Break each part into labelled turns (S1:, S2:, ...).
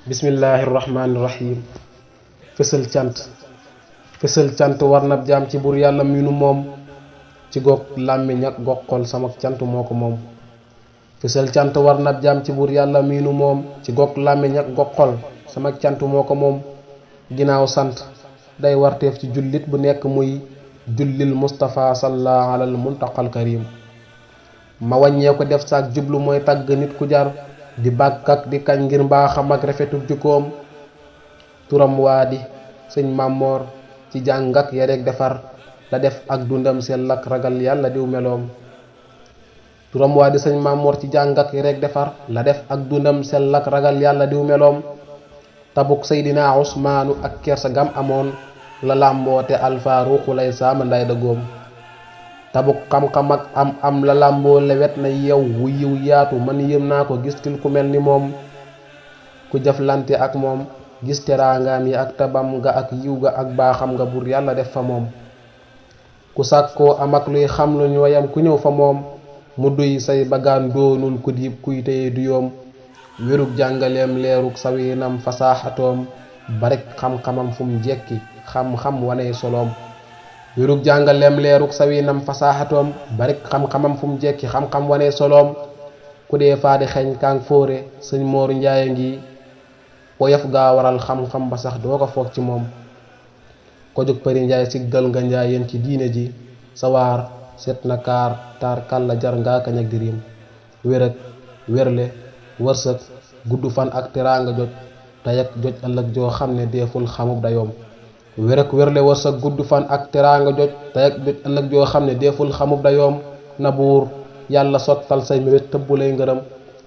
S1: bismillahirrahmanirrahim. fësal cant war na jaam ci bur yàlla mi nu moom ci goog làmmiñ ak goog xol sama cant moo ko moom. fësal cant war na jaam ci bur yàlla mi nu moom ci goog làmmiñ ak goog xol sama cant moo ko moom. ginnaaw sant day warteef ci jullit bu nekk muy jullil Mustafa salla alal muntaqal karim. ma wàññee ko def saak jublu mooy tàgg nit ku jar di bàkk ak di kañ ngir mbaaxam ak rafetu jikkoom. turam waa di sëñ Mamor ci jàng ak yareeg defar la def ak dundam sell ak ragal yàlla diw meloom. turam waa di sëñ Mamor ci jàng ak yareeg defar la def ak dundam sell ak ragal yàlla diw meloom. tabuk Seydina Usmaanu ak kersa gam amoon la làmboote alfaaruqu lay saama nday dëggoom. tabuk xam-xam ak am la làmboo lewet na yow wu yiw yaatu man yëm naa ko gis til ku mel ni moom. ku jëflante ak moom gis teraangaam yi ak tabam nga ak yiw ga ak baaxam nga bur yàlla def fa moom. ku sàkkoo am ak luy xam lu ñooyam ku ñëw fa moom mu duy say bagaan doonul ku diib kuy téye du yoom. wérug jàngaleem leerug sawinam fasaaxatoom barek xam-xamam fu mu jekki xam-xam waney soloom. wérug jàngaleem leerug sawinam fasaaxatoom barek xam-xamam fu mu jekki xam-xam waney soloom. ku dee faadi xeeñ kàng fóore sëñ Mooru Njaay ngi woyof gaa waral xam-xam ba sax doo ko foog ci moom. ko jóg përi njaay siggal nga njaayeen ci diine ji sawaar set na kaar taar kàlla jar ngaa kañ ak dirim. wér ak wérle wërsëg gudd fan ak teraanga jot tey ak jot ëllëg joo xam ne deeful xamub dayoom. wér ak wérle wërsëg gudd fan ak teraanga jot tey ak jot ëllëg joo xam ne deeful xamub dayoom. na buur yàlla sottal say mébét tëbbu lay ngërëm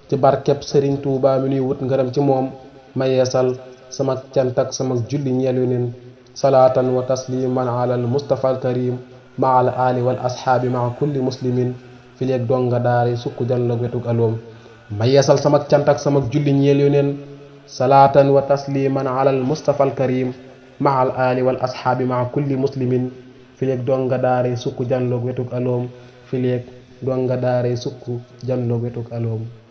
S1: ci barkeb Sëriñ Tuubaa mi nuy wut ngërëm ci moom. ma yeesal sama cant ak sama julli ñeel Yonent salaatan wa tasliman ala al mustafa al karim ma al ali wal ashaabi ma kulli muslimin fi leeg donga daari sukk janlog wetug aloom. ma yeesal sama cant ak sama julli ñeel Yonent salaatan wa tasliman ala al mustafa al karim ma al ali wal ashaabi ma kulli muslimin fi leeg donga daari sukk janlog wetug aloom fi leeg donga daari sukk janlog wetug aloom.